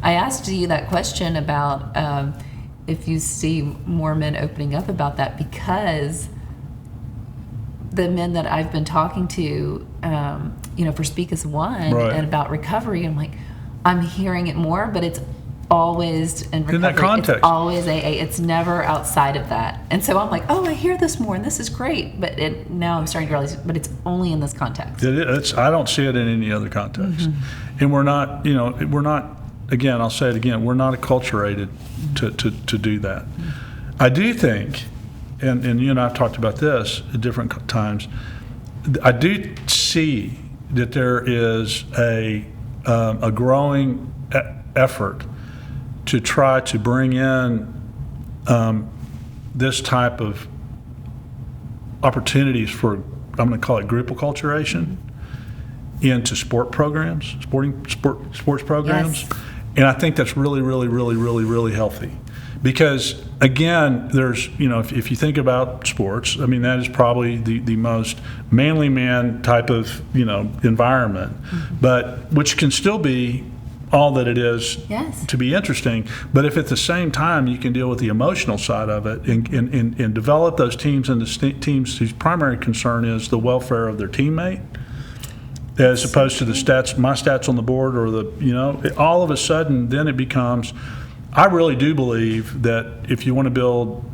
I asked you that question about if you see more men opening up about that, because the men that I've been talking to, for Speak as One Right. and about recovery, I'm hearing it more, but it's always in recovery. In that context. It's always AA. It's never outside of that. And so I'm like, oh, I hear this more, and this is great. But now I'm starting to realize, but it's only in this context. I don't see it in any other context. And we're not, again, I'll say it again, we're not acculturated to do that. I do think, and you and I have talked about this at different times, I do see that there is a growing effort to try to bring in this type of opportunities for, I'm going to call it group acculturation, into sports programs. Yes. And I think that's really, really, really, really, really healthy. Because, again, there's, if you think about sports, that is probably the most manly man type of, environment, but which can still be all that it is to be interesting. But if at the same time you can deal with the emotional side of it and develop those teams into teams whose primary concern is the welfare of their teammate, as opposed to the stats, my stats on the board, or all of a sudden then it becomes, I really do believe that if you want to build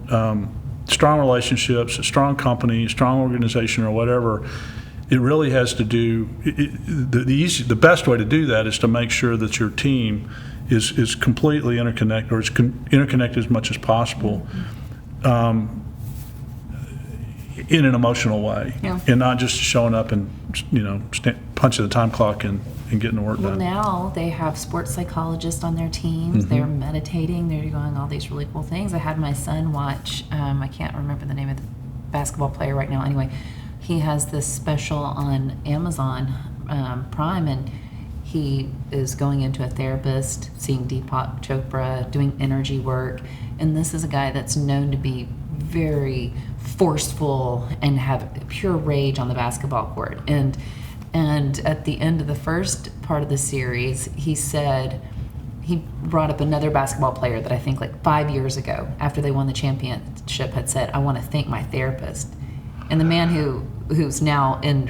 strong relationships, a strong company, a strong organization, or whatever, it really has to do, the best way to do that is to make sure that your team is completely interconnected, or is interconnected as much as possible, in an emotional way, and not just showing up and punching the time clock and getting the work done. Now they have sports psychologists on their teams. They're meditating. They're doing all these really cool things. I had my son watch, I can't remember the name of the basketball player right now. Anyway, he has this special on Amazon Prime, and he is going into a therapist, seeing Deepak Chopra, doing energy work. And this is a guy that's known to be very forceful and have pure rage on the basketball court. And at the end of the first part of the series, he said, he brought up another basketball player that I think 5 years ago, after they won the championship, had said, I want to thank my therapist. And the man who's now in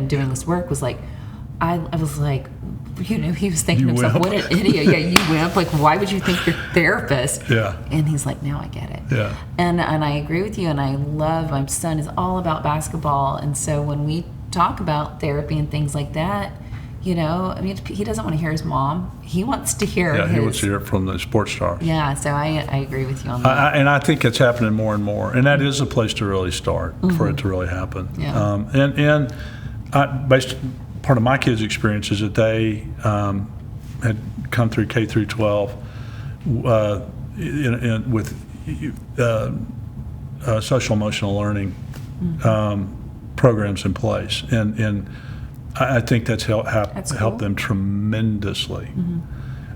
doing this work was like, I was like, he was thinking to himself, what an idiot. Yeah, you wimp. Why would you think your therapist? Yeah. And he's like, now I get it. Yeah. And I agree with you, and I love, my son is all about basketball. And so when we talk about therapy and things like that, he doesn't want to hear his mom. He wants to hear he wants to hear it from the sports stars. Yeah, so I agree with you on that. And I think it's happening more and more. And that is a place to really start for it to really happen. Yeah. Based part of my kids' experience is that they had come through K through 12 with social emotional learning programs in place, and I think that's helped them tremendously.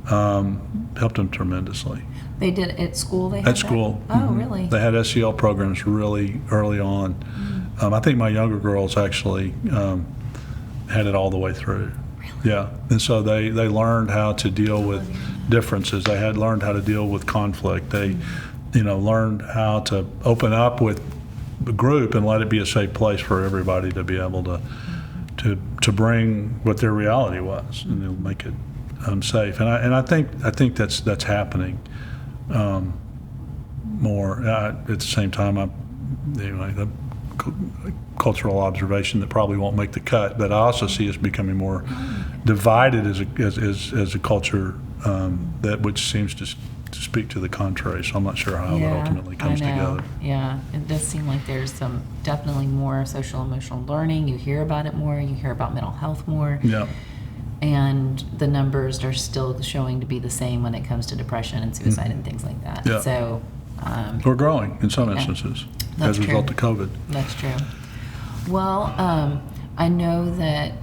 Helped them tremendously. They did at school. They had at school. That? Oh, really? They had SEL programs really early on. I think my younger girls actually had it all the way through. Really? Yeah, and so they learned how to deal with differences. They had learned how to deal with conflict. They, learned how to open up with the group and let it be a safe place for everybody to be able to bring what their reality was, and they'll make it safe. And I think that's happening more. At the same time, the cultural observation that probably won't make the cut, but I also see us becoming more divided as a culture, that which seems to speak to the contrary. So I'm not sure how that ultimately comes together. Yeah, it does seem like there's some definitely more social emotional learning. You hear about it more. You hear about mental health more. Yeah. And the numbers are still showing to be the same when it comes to depression and suicide and things like that. Yeah. So we're growing in some instances as a result of COVID. That's true. Well, I know that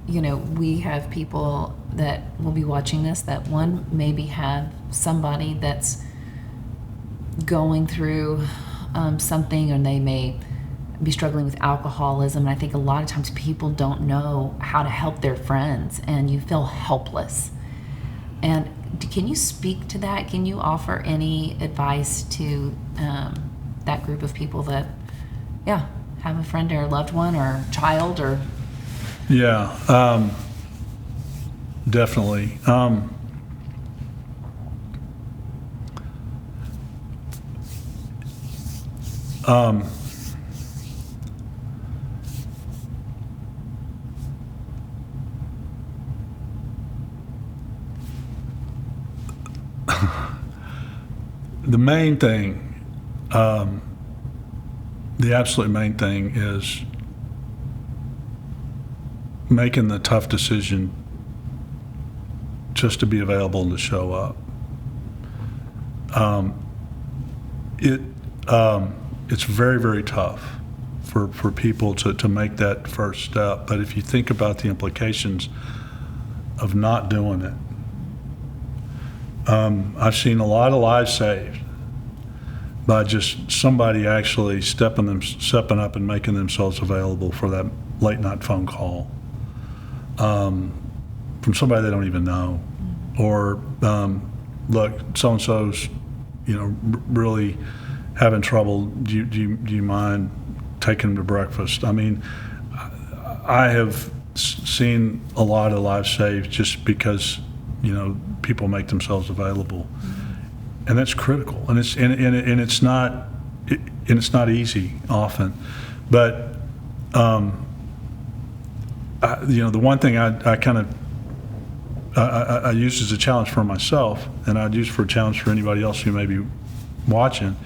we have people that will be watching this that maybe have somebody that's going through something, and they may be struggling with alcoholism. And I think a lot of times people don't know how to help their friends, and you feel helpless. And Can you speak to that? Can you offer any advice to that group of people that, have a friend or a loved one or child or? Yeah, definitely. The main thing, the absolute main thing is making the tough decision just to be available and to show up. It's very, very tough for people to make that first step. But if you think about the implications of not doing it, I've seen a lot of lives saved by just somebody actually stepping up and making themselves available for that late night phone call from somebody they don't even know, or look, so and so's really having trouble. Do you mind taking them to breakfast? I mean, I have seen a lot of lives saved just because people make themselves available, and that's critical. And it's not easy often, but the one thing I use as a challenge for myself, and I'd use for a challenge for anybody else who may be watching,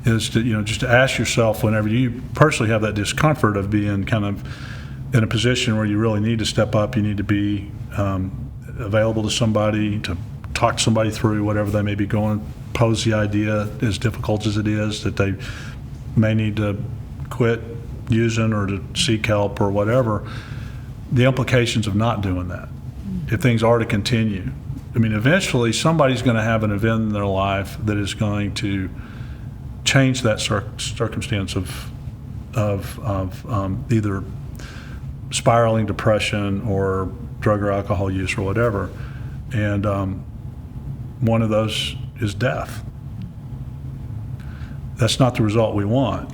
is to just to ask yourself, whenever you personally have that discomfort of being kind of in a position where you really need to step up, you need to be available to somebody, to talk somebody through whatever they may be going, pose the idea, as difficult as it is, that they may need to quit using or to seek help or whatever, the implications of not doing that, if things are to continue. I mean, eventually somebody's going to have an event in their life that is going to change that circumstance of either spiraling depression or drug or alcohol use or whatever, and one of those is death. That's not the result we want.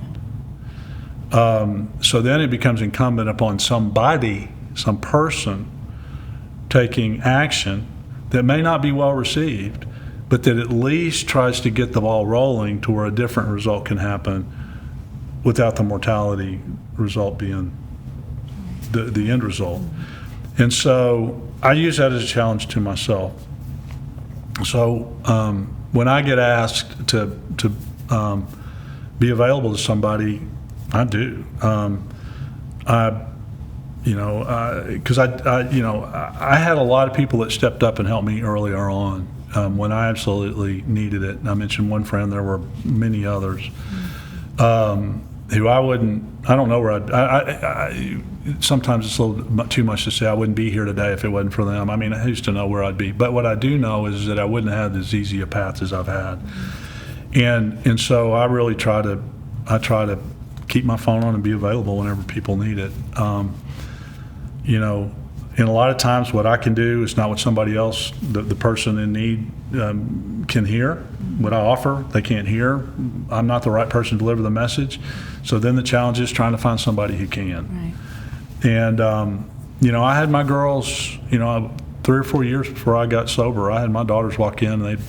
So then it becomes incumbent upon somebody, some person, taking action that may not be well received, but that at least tries to get the ball rolling to where a different result can happen without the mortality result being the end result. And so I use that as a challenge to myself. So when I get asked to be available to somebody, I do. Because I had a lot of people that stepped up and helped me earlier on when I absolutely needed it. And I mentioned one friend. There were many others who I don't know where sometimes it's a little too much to say I wouldn't be here today if it wasn't for them. I mean, who's to know where I'd be? But what I do know is that I wouldn't have as easy a path as I've had. And so I really try to keep my phone on and be available whenever people need it. And a lot of times what I can do is not what somebody else, the person in need, can hear. What I offer, they can't hear. I'm not the right person to deliver the message. So then the challenge is trying to find somebody who can. Right. And, I had my girls, 3 or 4 years before I got sober, I had my daughters walk in and they'd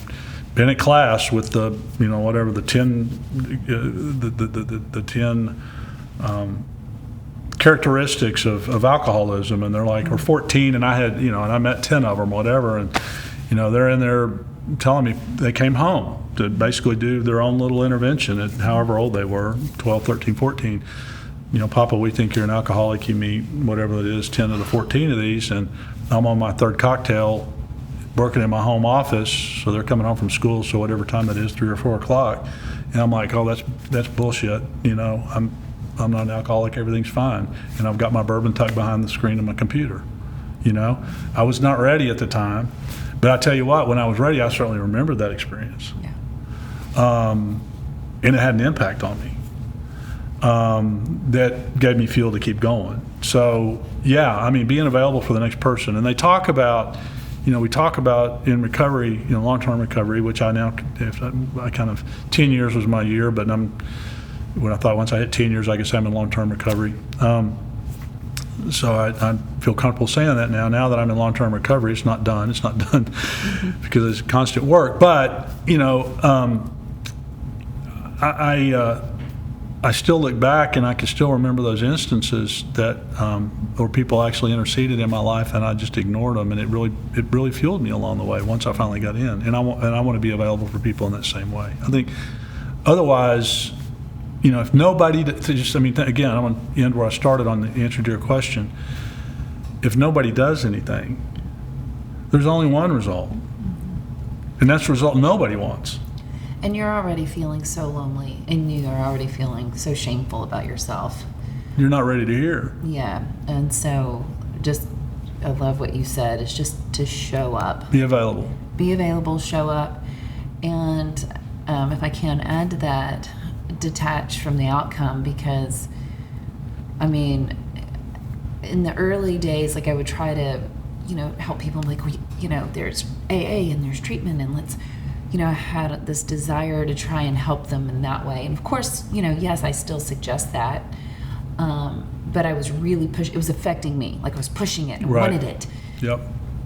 been at class with the 10 characteristics of alcoholism, and they're like, or 14, and I had, and I met 10 of them, whatever, and, they're in there telling me they came home to basically do their own little intervention at however old they were, 12, 13, 14. Papa, we think you're an alcoholic, you meet whatever it is, 10 of the 14 of these, and I'm on my third cocktail working in my home office, so they're coming home from school, so whatever time it is, 3 or 4 o'clock, and I'm like, oh, that's bullshit, I'm not an alcoholic, everything's fine, and I've got my bourbon tucked behind the screen of my computer. I was not ready at the time, but I tell you what, when I was ready, I certainly remembered that experience. Yeah. And it had an impact on me that gave me fuel to keep going. So, yeah, being available for the next person. And they talk about, we talk about in recovery, long-term recovery, which I kind of 10 years was my year, but when I thought once I hit 10 years, I guess I'm in long-term recovery. So I feel comfortable saying that now. Now that I'm in long-term recovery, it's not done. It's not done because it's constant work. But I still look back and I can still remember those instances that where people actually interceded in my life and I just ignored them, and it really fueled me along the way once I finally got in. And I want to be available for people in that same way. I think otherwise, if nobody, again, I'm going to end where I started on the answer to your question. If nobody does anything, there's only one result, and that's the result nobody wants. And you're already feeling so lonely, and you are already feeling so shameful about yourself. You're not ready to hear. Yeah, and so I love what you said. It's just to show up. Be available. Be available, show up. And if I can add to that, detach from the outcome, because, in the early days, I would try to, help people. I'm like, there's AA and there's treatment, and let's, I had this desire to try and help them in that way. And of course, yes, I still suggest that. But I was really it was affecting me. I was pushing it and wanted it. Yep.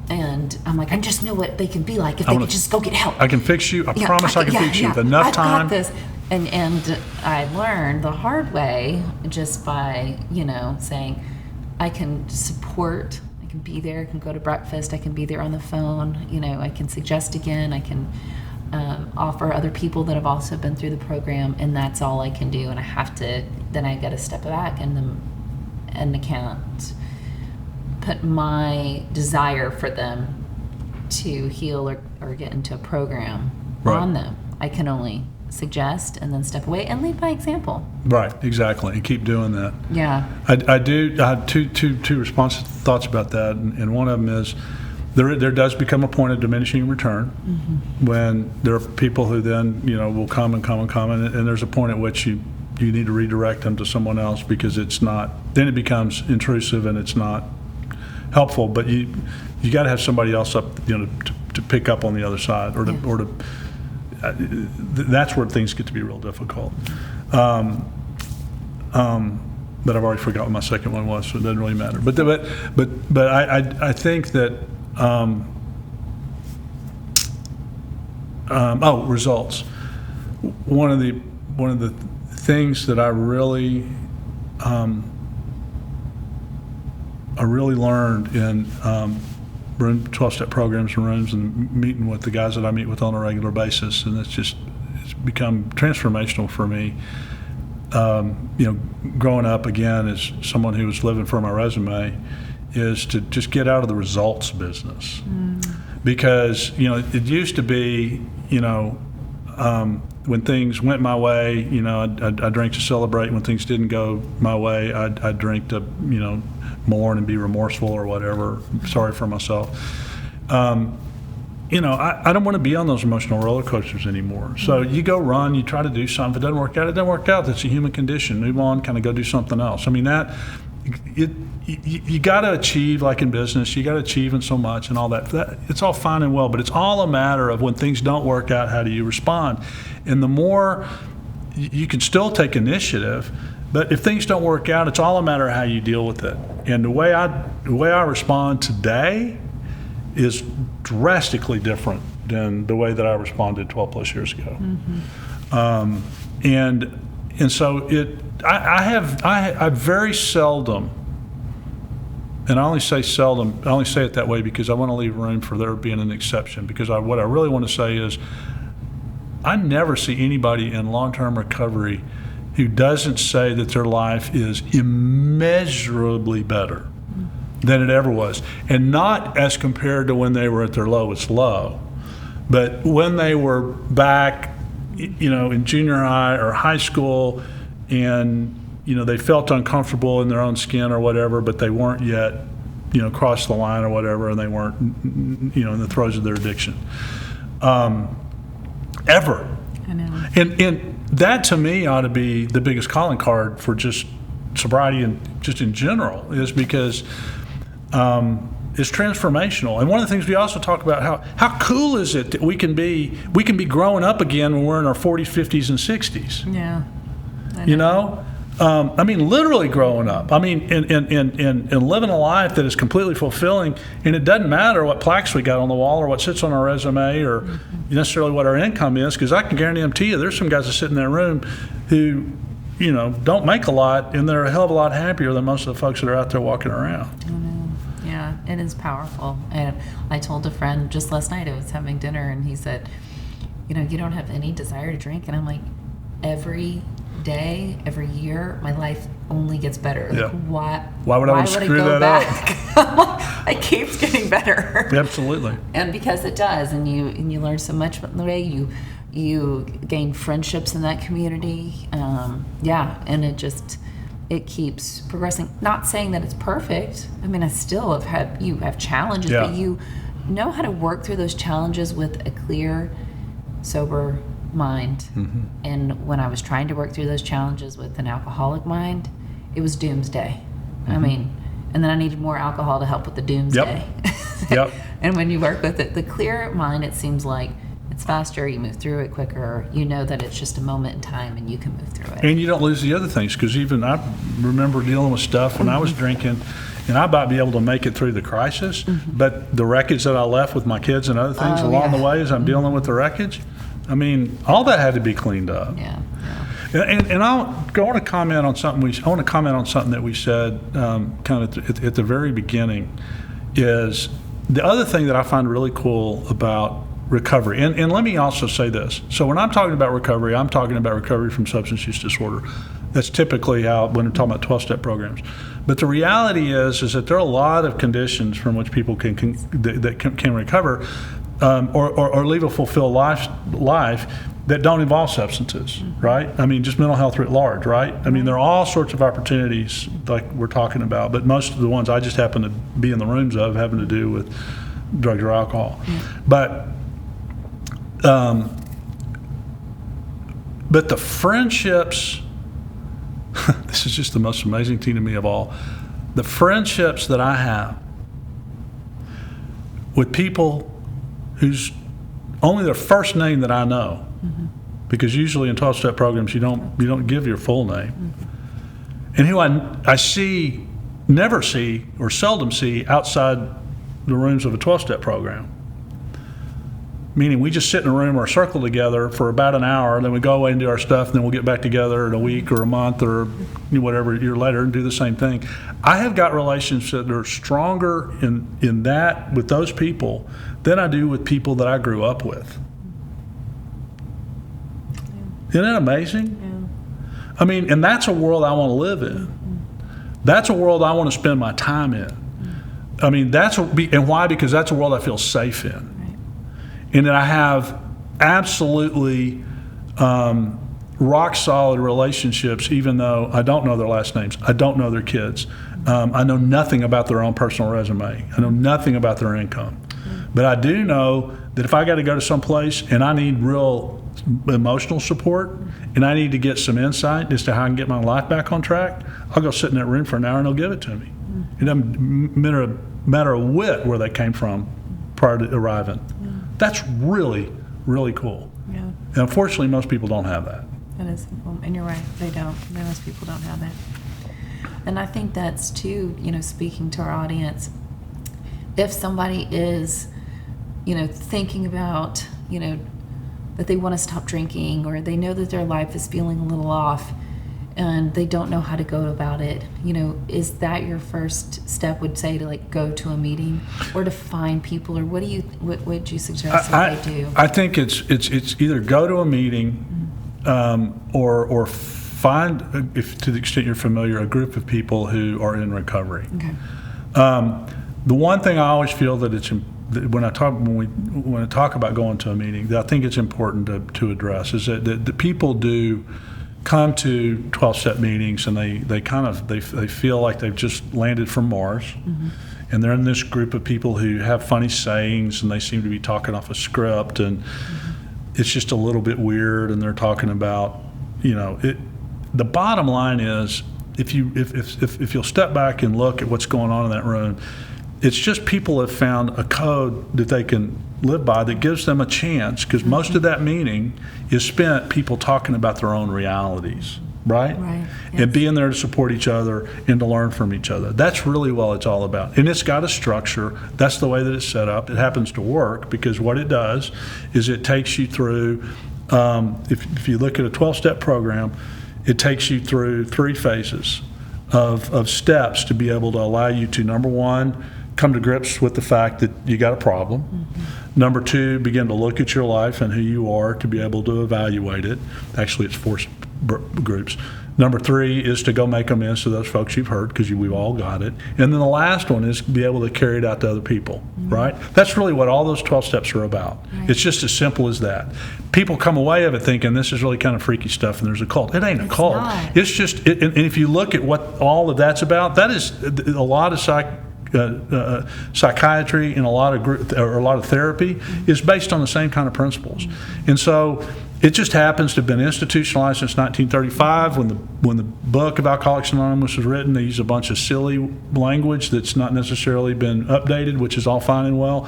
And I'm like, I just know what they can be like if they could just go get help. I can fix you. I promise I can fix you with enough time. I've got this. And I learned the hard way just by, saying I can support, I can be there, I can go to breakfast, I can be there on the phone, I can suggest again, I can offer other people that have also been through the program, and that's all I can do. And then I got to step back and I can't put my desire for them to heal or get into a program on them. I can only suggest and then step away and lead by example. Right, exactly, and keep doing that. Yeah. I have two responsive thoughts about that, and one of them is there does become a point of diminishing return when there are people who then will come, and there's a point at which you need to redirect them to someone else because it's not. Then it becomes intrusive and it's not helpful. But you got to have somebody else up, to pick up on the other side, or to. That's where things get to be real difficult. But I've already forgotten what my second one was, so it doesn't really matter. But I think that results. One of the things that I really learned in 12-step programs and rooms and meeting with the guys that I meet with on a regular basis, and it's become transformational for me. Growing up again as someone who was living for my resume, is to just get out of the results business. Because it used to be when things went my way, I drank to celebrate. When things didn't go my way, I drink to mourn and be remorseful or whatever, sorry for myself. I don't want to be on those emotional roller coasters anymore. So you go run, you try to do something. If it doesn't work out, it doesn't work out. That's a human condition. Move on, kind of go do something else. You got to achieve, like in business, you got to achieve in so much and all that. It's all fine and well, but it's all a matter of when things don't work out, how do you respond? And the more you can still take initiative, but if things don't work out, it's all a matter of how you deal with it. And the way I respond today is drastically different than the way that I responded 12 plus years ago. And so I very seldom, and I only say seldom, I only say it that way because I want to leave room for there being an exception, because what I really want to say is I never see anybody in long-term recovery who doesn't say that their life is immeasurably better than it ever was. And not as compared to when they were at their lowest low, but when they were back, in junior high or high school, and, they felt uncomfortable in their own skin or whatever, but they weren't yet, crossed the line or whatever, and they weren't, in the throes of their addiction. Ever. I know. And that to me ought to be the biggest calling card for just sobriety and just in general, is because is transformational. And one of the things we also talk about, how cool is it that we can be growing up again when we're in our 40s, 50s, and 60s. Yeah. You know? I mean, literally growing up. I mean, in living a life that is completely fulfilling, and it doesn't matter what plaques we got on the wall or what sits on our resume or necessarily what our income is, because I can guarantee you there's some guys that sit in that room who, you know, don't make a lot, and they're a hell of a lot happier than most of the folks that are out there walking around. Yeah, it is powerful. And I told a friend just last night, I was having dinner, and he said, you know, you don't have any desire to drink? And I'm like, every day, every year, my life only gets better. Yeah. Like, why would I want to screw that up? It keeps getting better. Absolutely. And because it does, and you learn so much from the way you gain friendships in that community. And it keeps progressing. Not saying that it's perfect. I mean, I still have challenges, but you know how to work through those challenges with a clear, sober mind. And when I was trying to work through those challenges with an alcoholic mind, it was doomsday. I mean, and then I needed more alcohol to help with the doomsday. Yep. And when you work with it, the clear mind, it seems like it's faster, you move through it quicker, you know that it's just a moment in time and you can move through it. And you don't lose the other things, because even I remember dealing with stuff when I was drinking, and I might be able to make it through the crisis, but the wreckage that I left with my kids and other things along the way as I'm dealing with the wreckage, I mean, all that had to be cleaned up. Yeah. And I want to comment on something that we said kind of at the very beginning, is the other thing that I find really cool about recovery. And let me also say this. So when I'm talking about recovery, I'm talking about recovery from substance use disorder. That's typically how, when I'm talking about 12-step programs. But the reality is that there are a lot of conditions from which people can recover or live a fulfilled life that don't involve substances, right? I mean, just mental health writ large, right? I mean, there are all sorts of opportunities like we're talking about, but most of the ones I just happen to be in the rooms of having to do with drugs or alcohol. But the friendships, this is just the most amazing thing to me of all, the friendships that I have with people whose only their first name that I know, because usually in 12-step programs you don't give your full name, and who I never see or seldom see outside the rooms of a 12-step program. Meaning we just sit in a room or circle together for about an hour, then we go away and do our stuff, and then we'll get back together in a week or a month or whatever year later and do the same thing. I have got relationships that are stronger in that with those people than I do with people that I grew up with. Isn't that amazing? Yeah. I mean, and that's a world I want to live in. That's a world I want to spend my time in. I mean, and why? Because that's a world I feel safe in. And that I have absolutely rock solid relationships, even though I don't know their last names. I don't know their kids. I know nothing about their own personal resume. I know nothing about their income. But I do know that if I got to go to some place and I need real emotional support and I need to get some insight as to how I can get my life back on track, I'll go sit in that room for an hour and they'll give it to me. It doesn't matter a whit where they came from prior to arriving. That's really, really cool. Yeah. And unfortunately, most people don't have that. That is simple. And you're right, they don't. Most people don't have that. And I think that's too, speaking to our audience, if somebody is, thinking about, that they want to stop drinking, or they know that their life is feeling a little off and they don't know how to go about it, is that your first step, would say, to go to a meeting or to find people, or what would you suggest that they do? I think it's either go to a meeting or find, if to the extent you're familiar, a group of people who are in recovery. Okay. The one thing I always feel that it's when I talk about going to a meeting, that I think it's important to address is that the people do come to 12-step meetings and they feel like they've just landed from Mars, and they're in this group of people who have funny sayings and they seem to be talking off a script, and it's just a little bit weird, and they're talking about it. The bottom line is, if you'll step back and look at what's going on in that room, It's just people have found a code that they can live by that gives them a chance, because most of that meeting is spent people talking about their own realities, right? Right. And being there to support each other and to learn from each other. That's really what it's all about. And it's got a structure. That's the way that it's set up. It happens to work because what it does is it takes you through, if you look at a 12-step program, it takes you through 3 phases of steps to be able to allow you to, number 1, come to grips with the fact that you got a problem. Mm-hmm. Number 2, begin to look at your life and who you are to be able to evaluate it. Actually, it's 4 groups. Number 3 is to go make amends to those folks you've hurt, because we've all got it. And then the last one is to be able to carry it out to other people, right? That's really what all those 12 steps are about. Right. It's just as simple as that. People come away of it thinking this is really kind of freaky stuff and there's a cult. It ain't a cult. Not. It's just, and if you look at what all of that's about, that is a lot of psychiatry and a lot of therapy is based on the same kind of principles. And so it just happens to have been institutionalized since 1935 when the book of Alcoholics Anonymous was written. They use a bunch of silly language that's not necessarily been updated, which is all fine and well.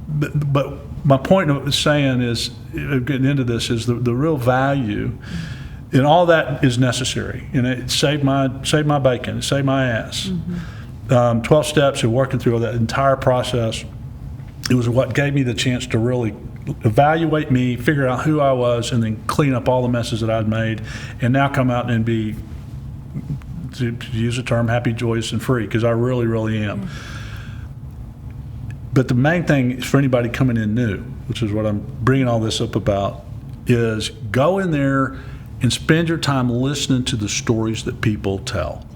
But my point of saying is, getting into this, is the real value, and all that is necessary. And it saved my bacon, it saved my ass. 12 steps and working through that entire process, it was what gave me the chance to really evaluate me, figure out who I was, and then clean up all the messes that I'd made, and now come out and be, to use the term, happy, joyous, and free, because I really, really am. But the main thing for anybody coming in new, which is what I'm bringing all this up about, is go in there and spend your time listening to the stories that people tell.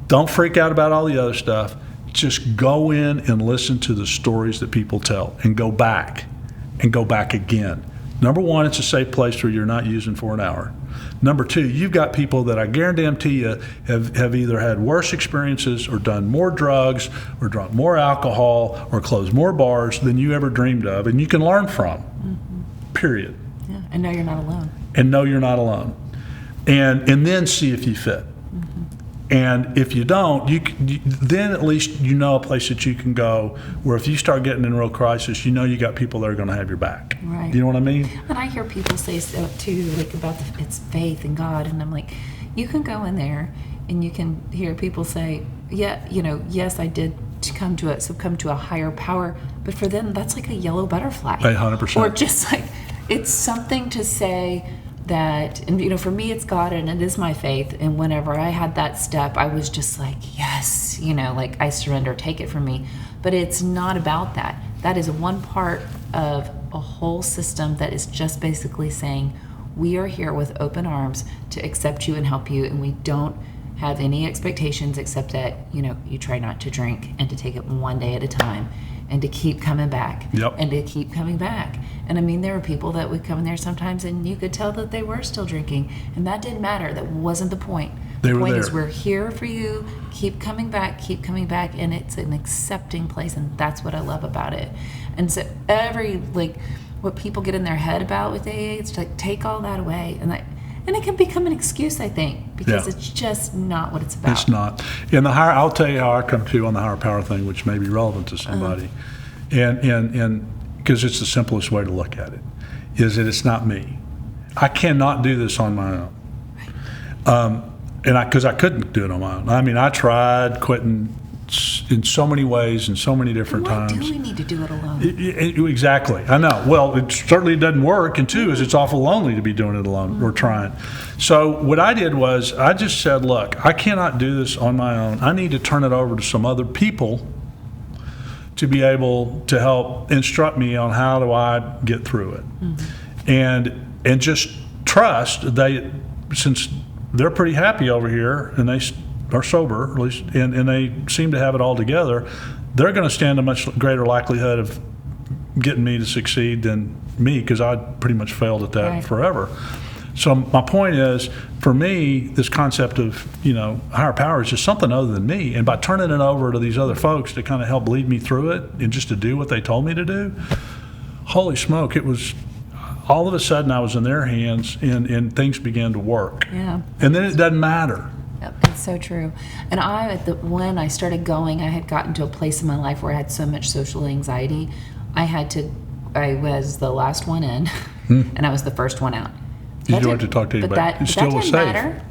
Don't freak out about all the other stuff. Just go in and listen to the stories that people tell, and go back again. Number 1, it's a safe place where you're not using for an hour. Number 2, you've got people that I guarantee you have either had worse experiences or done more drugs or drunk more alcohol or closed more bars than you ever dreamed of, and you can learn from. Period. Yeah, and know you're not alone. And then see if you fit. And if you don't, then at least you know a place that you can go where if you start getting in real crisis, you got people that are going to have your back. Right. You know what I mean? And I hear people say so too, like about it's faith in God, and I'm like, you can go in there and you can hear people say, yeah, yes, I did succumb to a higher power, but for them that's like a yellow butterfly. 100%. Or just like, it's something to say that, and for me it's God and it is my faith, and whenever I had that step I was just like, yes, like I surrender, take it from me. But it's not about that. That is one part of a whole system that is just basically saying we are here with open arms to accept you and help you, and we don't have any expectations except that you try not to drink and to take it one day at a time and to keep coming back. Yep. And to keep coming back. And I mean, there were people that would come in there sometimes and you could tell that they were still drinking, and that didn't matter. That wasn't the point. The point is we're here for you. Keep coming back, and it's an accepting place, and that's what I love about it. And so what people get in their head about with AA, it's like, take all that away, and it can become an excuse, I think, because it's just not what it's about. It's not. And I'll tell you how I come to on the higher power thing, which may be relevant to somebody, and because it's the simplest way to look at it, is that it's not me. I cannot do this on my own. Right. Because I couldn't do it on my own. I mean, I tried quitting in so many ways and so many different times. Why do we need to do it alone? Exactly. I know. Well, it certainly doesn't work, and 2 is it's awful lonely to be doing it alone or trying. So what I did was I just said, look, I cannot do this on my own. I need to turn it over to some other people to be able to help instruct me on how do I get through it. And just trust since they're pretty happy over here and they are sober, at least, and they seem to have it all together, they're going to stand a much greater likelihood of getting me to succeed than me, because I pretty much failed at that forever. So my point is, for me, this concept of higher power is just something other than me, and by turning it over to these other folks to kind of help lead me through it and just to do what they told me to do, holy smoke, it was all of a sudden I was in their hands, and things began to work. Yeah. And then it doesn't matter. Yep, it's so true. And when I started going, I had gotten to a place in my life where I had so much social anxiety. I was the last one in, and I was the first one out. You don't have to talk to anybody. But Still that was didn't safe. matter.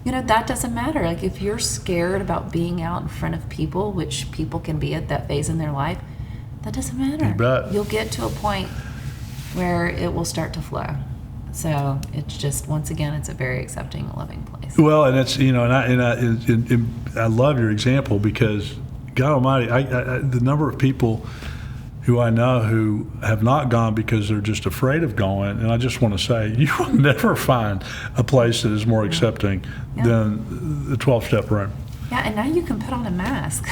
That doesn't matter. Like, if you're scared about being out in front of people, which people can be at that phase in their life, that doesn't matter. You bet. You'll get to a point where it will start to flow. So it's just, once again, it's a very accepting, loving place. Well, and it's, I love your example, because God Almighty, the number of people who I know who have not gone because they're just afraid of going, and I just want to say, you will never find a place that is more accepting than the 12-step room. Yeah, and now you can put on a mask.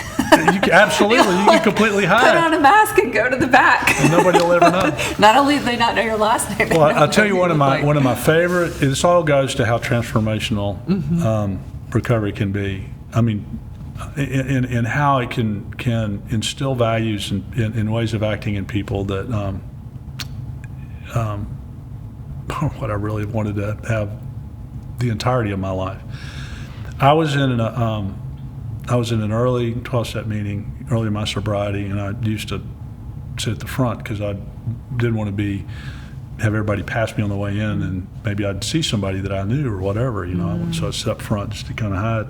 Absolutely, you can completely hide. Put on a mask and go to the back. And nobody will ever know. Not only do they not know your last name, well, I'll tell you one of my favorite. This all goes to how transformational recovery can be. I mean, in how it can instill values in ways of acting in people that what I really wanted to have the entirety of my life. I was in an early 12-step meeting, early in my sobriety, and I used to sit at the front because I didn't want to have everybody pass me on the way in, and maybe I'd see somebody that I knew or whatever, So I'd sit up front just to kind of hide.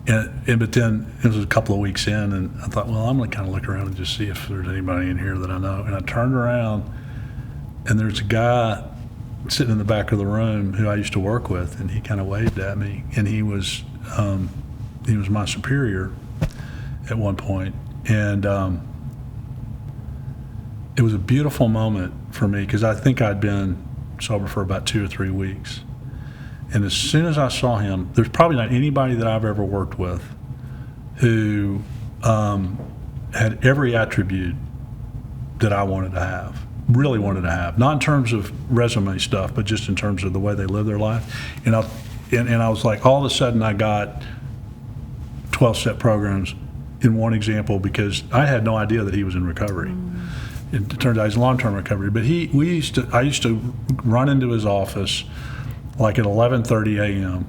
But then it was a couple of weeks in, and I thought, well, I'm going to kind of look around and just see if there's anybody in here that I know. And I turned around, and there's a guy sitting in the back of the room who I used to work with, and he kind of waved at me, and he was my superior at one point. And it was a beautiful moment for me, because I think I'd been sober for about 2 or 3 weeks. And as soon as I saw him, there's probably not anybody that I've ever worked with who had every attribute that I wanted to have, really wanted to have. Not in terms of resume stuff, but just in terms of the way they live their life. And I was like, all of a sudden I got 12-step programs in one example, because I had no idea that he was in recovery. It turned out he's in long-term recovery. But I used to run into his office like at 11:30 a.m.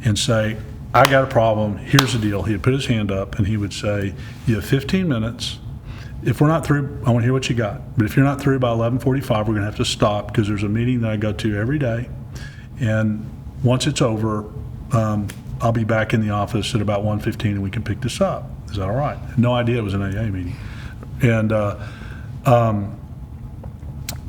and say, I got a problem, here's the deal. He'd put his hand up and he would say, you have 15 minutes. If we're not through, I want to hear what you got. But if you're not through by 11:45, we're going to have to stop, because there's a meeting that I go to every day. And once it's over, I'll be back in the office at about 1:15 and we can pick this up. Is that all right? No idea it was an AA meeting. And,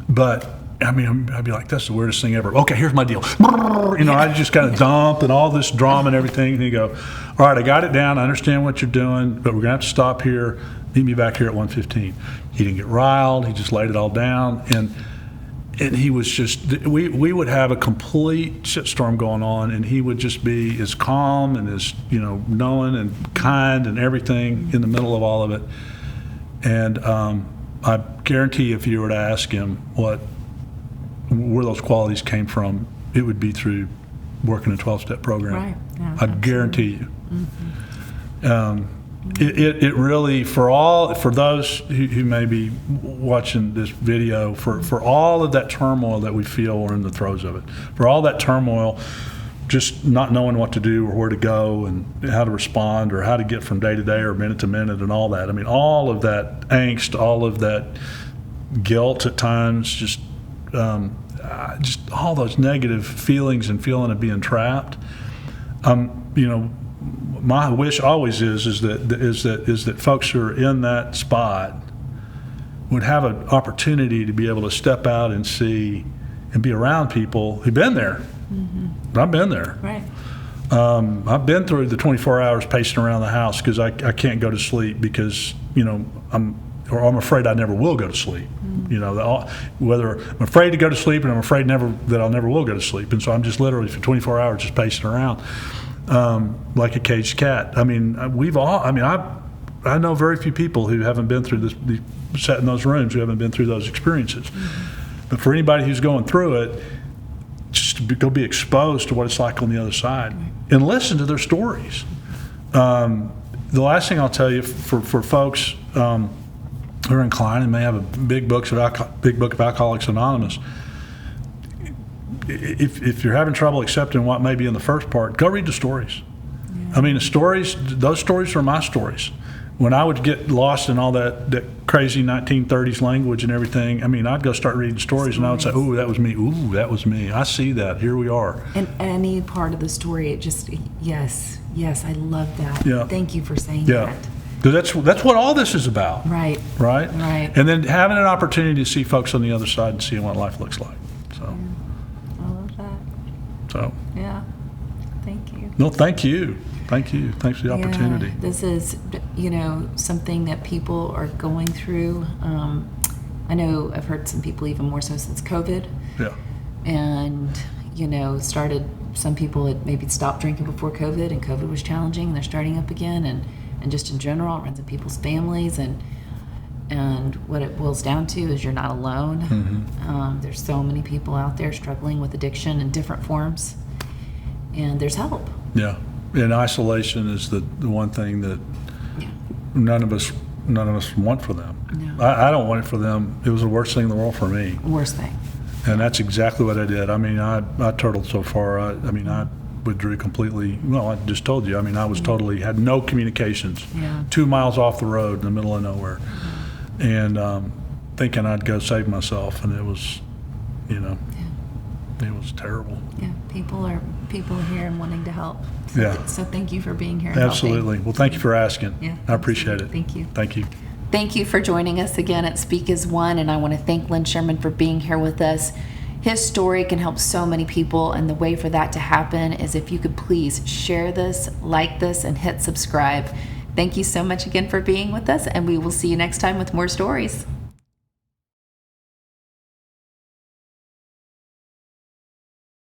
but I mean, I'd be like, that's the weirdest thing ever. Okay, here's my deal. I just kind of dump and all this drama and everything. And you go, all right, I got it down. I understand what you're doing, but we're going to have to stop here. Meet me back here at 1:15. He didn't get riled. He just laid it all down. And he was just, we would have a complete shitstorm going on, and he would just be as calm and as, knowing and kind and everything in the middle of all of it. And I guarantee if you were to ask him where those qualities came from, it would be through working a 12-step program. Right. Yeah, I guarantee you. It really, for those who may be watching this video, for all of that turmoil that we feel, we're in the throes of it. For all that turmoil, just not knowing what to do or where to go and how to respond or how to get from day to day or minute to minute and all that. I mean, all of that angst, all of that guilt at times, just all those negative feelings and feeling of being trapped. My wish always is that folks who are in that spot would have an opportunity to be able to step out and see and be around people who've been there. Mm-hmm. I've been there. Right. I've been through the 24 hours pacing around the house because I can't go to sleep because I'm afraid I never will go to sleep. Mm-hmm. Whether I'm afraid to go to sleep and I'm afraid that I'll never will go to sleep, and so I'm just literally for 24 hours just pacing around like a caged cat. I mean, I know very few people who haven't been through this, sat in those rooms, who haven't been through those experiences. Mm-hmm. But for anybody who's going through it, just to go be exposed to what it's like on the other side and listen to their stories. The last thing I'll tell you for folks who are inclined and may have a big book of Alcoholics Anonymous, if you're having trouble accepting what may be in the first part, go read the stories. I mean, those stories are my stories. When I would get lost in all that crazy 1930s language and everything, I mean, I'd go start reading stories and I would say, "Ooh, that was me. Ooh, that was me. I see that. Here we are." In any part of the story, it just, yes, I love that. Yeah. Thank you for saying Yeah. that. Because that's what all this is about. Right. Right? Right. And then having an opportunity to see folks on the other side and seeing what life looks like. So, I love that. so Yeah. Thank you. no, thank you. Thank you. Thanks for the opportunity. Yeah, this is, something that people are going through. I know I've heard some people even more so since COVID. Yeah. And, some people had maybe stopped drinking before COVID, and COVID was challenging, and they're starting up again, and just in general, it runs in people's families, and what it boils down to is you're not alone. Mm-hmm. There's so many people out there struggling with addiction in different forms, and there's help. Yeah. And isolation is the one thing that Yeah. none of us want for them. No. I don't want it for them. It was the worst thing in the world for me. Worst thing. And that's exactly what I did. I mean, I turtled so far. I withdrew completely. Well, I just told you. I mean, I was totally, had no communications. Yeah. 2 miles off the road in the middle of nowhere. And thinking I'd go save myself. And it was, it was terrible. Yeah, people are here and wanting to help. Yeah. So thank you for being here and Absolutely. helping. Well, thank you for asking. Yeah, I appreciate it. Thank you. Thank you. Thank you for joining us again at Speak as One, and I want to thank Lynn Sherman for being here with us. His story can help so many people, and the way for that to happen is if you could please share this, like this, and hit subscribe. Thank you so much again for being with us, and we will see you next time with more stories.